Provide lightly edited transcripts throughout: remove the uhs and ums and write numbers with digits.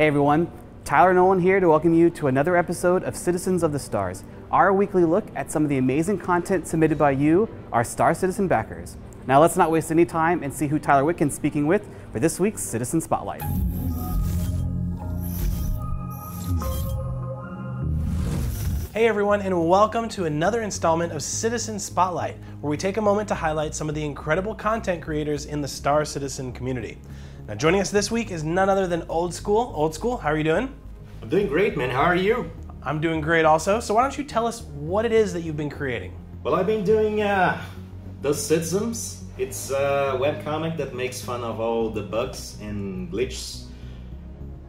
Hey everyone, Tyler Nolan here to welcome you to another episode of Citizens of the Stars, our weekly look at some of the amazing content submitted by you, our Star Citizen backers. Now let's not waste any time and see who Tyler Witkin's speaking with for this week's Citizen Spotlight. Hey everyone, and welcome to another installment of Citizen Spotlight, where we take a moment to highlight some of the incredible content creators in the Star Citizen community. Now joining us this week is none other than OldSchool. OldSchool, how are you doing? I'm doing great, man. How are you? I'm doing great also. So why don't you tell us what it is that you've been creating? Well, I've been doing The Citizens. It's a webcomic that makes fun of all the bugs and glitches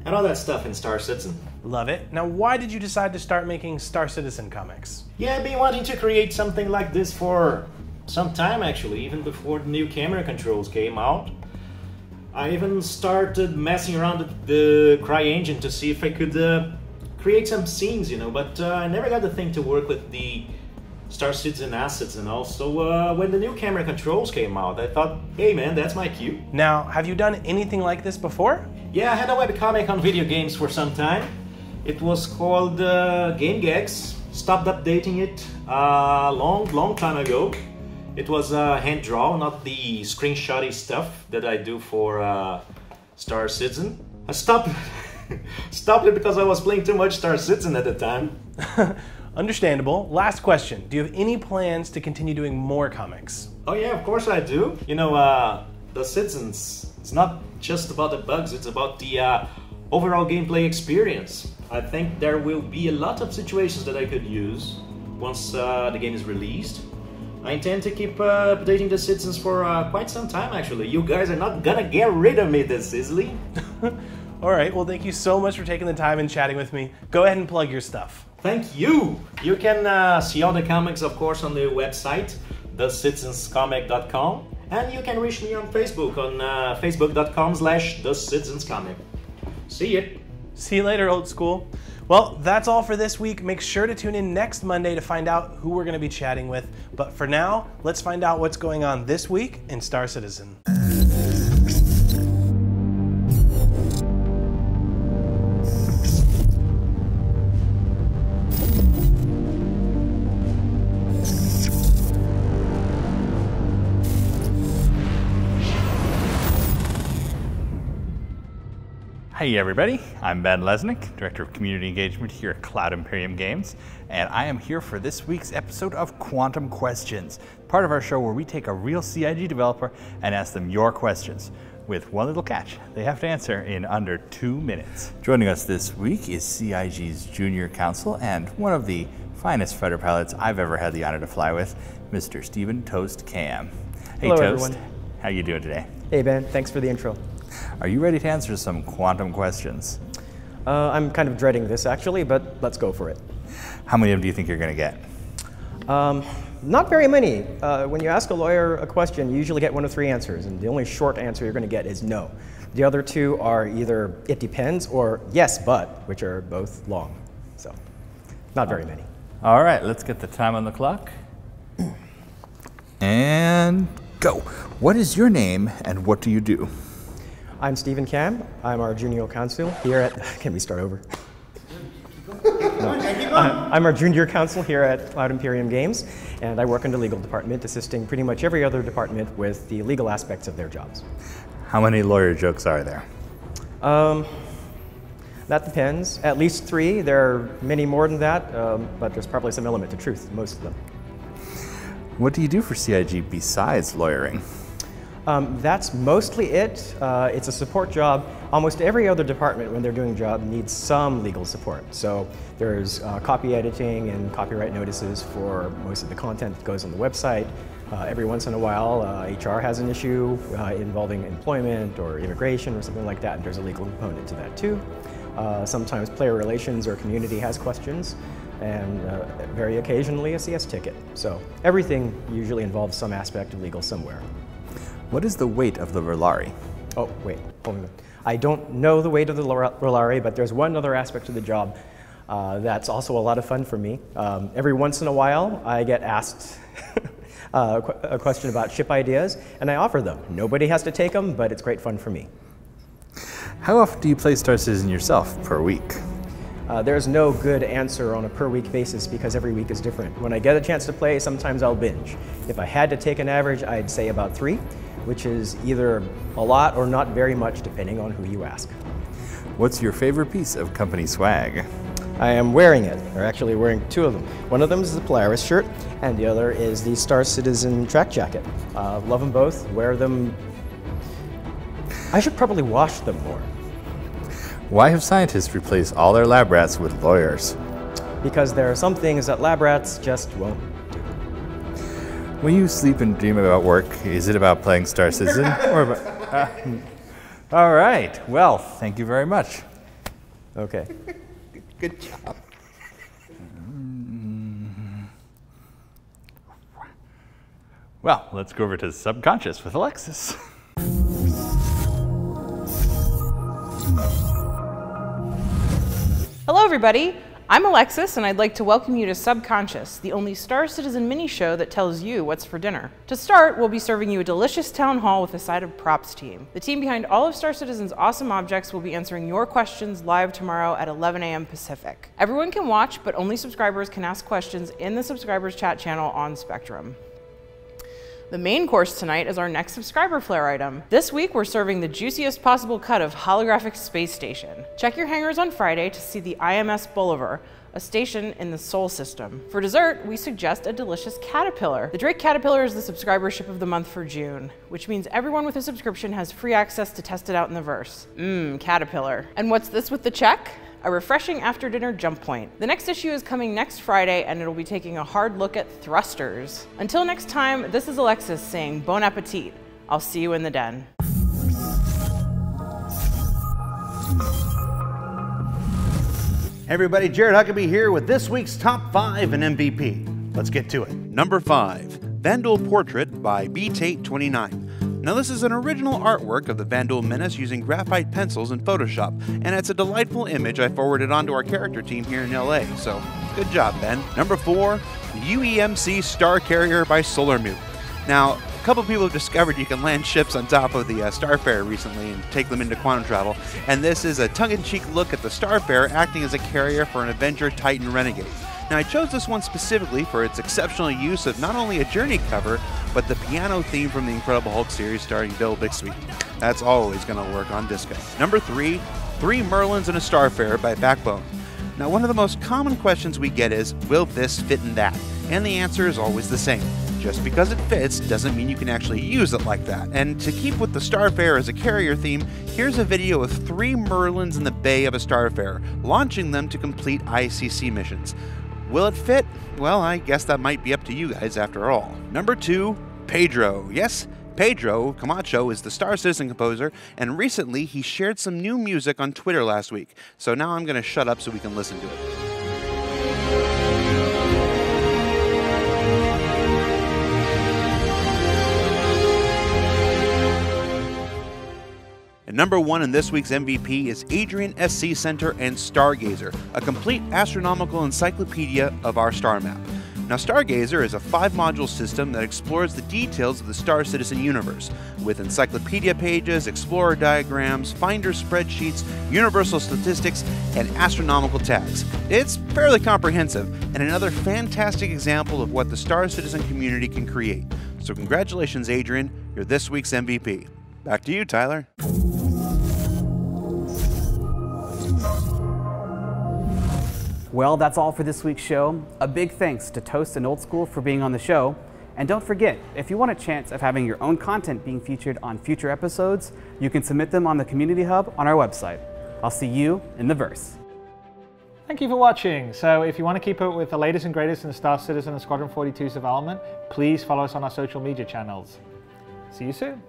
and all that stuff in Star Citizen. Love it. Now why did you decide to start making Star Citizen comics? Yeah, I've been wanting to create something like this for some time actually, even before the new camera controls came out. I even started messing around with the CryEngine to see if I could create some scenes, you know, but I never got the thing to work with the Star Citizen assets and all. So when the new camera controls came out, I thought, hey man, that's my cue. Now, have you done anything like this before? Yeah, I had a webcomic on video games for some time. It was called Game Gags. Stopped updating it a long time ago. It was hand drawn, not the screenshotty stuff that I do for Star Citizen. I stopped it because I was playing too much Star Citizen at the time. Understandable. Last question. Do you have any plans to continue doing more comics? Oh yeah, of course I do. You know, The Citizens, it's not just about the bugs, it's about the overall gameplay experience. I think there will be a lot of situations that I could use once the game is released. I intend to keep updating The Citizens for quite some time actually. You guys are not gonna get rid of me this easily. Alright, well thank you so much for taking the time and chatting with me. Go ahead and plug your stuff. Thank you! You can see all the comics of course on the website, thecitizenscomic.com, and you can reach me on Facebook on facebook.com/thecitizenscomic. See you! See you later, OldSchool. Well, that's all for this week. Make sure to tune in next Monday to find out who we're going to be chatting with. But for now, let's find out what's going on this week in Star Citizen. Hey everybody, I'm Ben Lesnick, Director of Community Engagement here at Cloud Imperium Games, and I am here for this week's episode of Quantum Questions, part of our show where we take a real CIG developer and ask them your questions, with one little catch: they have to answer in under 2 minutes. Joining us this week is CIG's Junior Counsel and one of the finest fighter pilots I've ever had the honor to fly with, Mr. Stephen Toast Cam. Hey Hello, Toast, everyone. How you doing today? Hey Ben, thanks for the intro. Are you ready to answer some quantum questions? I'm kind of dreading this actually, but let's go for it. How many of them do you think you're going to get? Not very many. When you ask a lawyer a question, you usually get one of 3 answers, and the only short answer you're going to get is no. The other 2 are either it depends or yes, but, which are both long. So, not very many. All right, let's get the time on the clock. And go. What is your name and what do you do? I'm Stephen Cam. I'm our junior counsel here at... Can we start over? No. I'm our junior counsel here at Cloud Imperium Games, and I work in the legal department, assisting pretty much every other department with the legal aspects of their jobs. How many lawyer jokes are there? That depends. At least 3. There are many more than that, but there's probably some element to truth in most of them. What do you do for CIG besides lawyering? That's mostly it. It's a support job. Almost every other department, when they're doing a job, needs some legal support. So there's copy editing and copyright notices for most of the content that goes on the website. Every once in a while, HR has an issue involving employment or immigration or something like that, and there's a legal component to that too. Sometimes player relations or community has questions, and very occasionally a CS ticket. So everything usually involves some aspect of legal somewhere. What is the weight of the Rolari? Oh, wait, hold on. I don't know the weight of the Rolari, but there's one other aspect of the job that's also a lot of fun for me. Every once in a while, I get asked a question about ship ideas, and I offer them. Nobody has to take them, but it's great fun for me. How often do you play Star Citizen yourself per week? There's no good answer on a per week basis because every week is different. When I get a chance to play, sometimes I'll binge. If I had to take an average, I'd say about 3, which is either a lot or not very much depending on who you ask. What's your favorite piece of company swag? I am wearing it, or actually wearing 2 of them. One of them is the Polaris shirt, and the other is the Star Citizen track jacket. Love them both, wear them. I should probably wash them more. Why have scientists replaced all their lab rats with lawyers? Because there are some things that lab rats just won't do. When you sleep and dream about work, is it about playing Star Citizen? Or about, all right, well, thank you very much. Okay. Good job. Well, let's go over to Subconscious with Alexis. Hello everybody, I'm Alexis and I'd like to welcome you to Subconscious, the only Star Citizen mini show that tells you what's for dinner. To start, we'll be serving you a delicious town hall with a side of props team. The team behind all of Star Citizen's awesome objects will be answering your questions live tomorrow at 11 a.m. Pacific. Everyone can watch, but only subscribers can ask questions in the subscribers chat channel on Spectrum. The main course tonight is our next subscriber flare item. This week we're serving the juiciest possible cut of holographic space station. Check your hangars on Friday to see the IMS Bolivar, a station in the Sol system. For dessert, we suggest a delicious caterpillar. The Drake Caterpillar is the subscribership of the month for June, which means everyone with a subscription has free access to test it out in the verse. Caterpillar. And what's this with the check? A refreshing after-dinner jump point. The next issue is coming next Friday, and it'll be taking a hard look at thrusters. Until next time, this is Alexis saying bon appetit. I'll see you in the den. Hey everybody, Jared Huckabee here with this week's Top 5 and MVP. Let's get to it. Number 5, Vandal Portrait by BTate29. Now this is an original artwork of the Vandal Menace using graphite pencils in Photoshop, and it's a delightful image I forwarded onto our character team here in LA, so good job, Ben. Number 4, UEMC Star Carrier by SolarMute. Now, a couple people have discovered you can land ships on top of the Starfarer recently and take them into quantum travel, and this is a tongue-in-cheek look at the Starfarer acting as a carrier for an Avenger Titan Renegade. Now I chose this one specifically for its exceptional use of not only a Journey cover, but the piano theme from the Incredible Hulk series starring Bill Bixby. That's always going to work on disco. Number 3, 3 Merlins and a Starfarer by Backbone. Now one of the most common questions we get is, will this fit in that? And the answer is always the same. Just because it fits doesn't mean you can actually use it like that. And to keep with the Starfarer as a carrier theme, here's a video of 3 Merlins in the bay of a Starfarer, launching them to complete ICC missions. Will it fit? Well, I guess that might be up to you guys after all. Number 2, Pedro. Yes, Pedro Camacho is the Star Citizen composer, and recently he shared some new music on Twitter last week. So now I'm going to shut up so we can listen to it. And number 1 in this week's MVP is Adrian SC Center and Stargazer, a complete astronomical encyclopedia of our star map. Now, Stargazer is a 5-module system that explores the details of the Star Citizen universe, with encyclopedia pages, explorer diagrams, finder spreadsheets, universal statistics, and astronomical tags. It's fairly comprehensive, and another fantastic example of what the Star Citizen community can create. So congratulations, Adrian, you're this week's MVP. Back to you, Tyler. Well, that's all for this week's show. A big thanks to Toast and OldSchool for being on the show. And don't forget, if you want a chance of having your own content being featured on future episodes, you can submit them on the Community Hub on our website. I'll see you in the verse. Thank you for watching. So if you want to keep up with the latest and greatest in the Star Citizen and Squadron 42's development, please follow us on our social media channels. See you soon.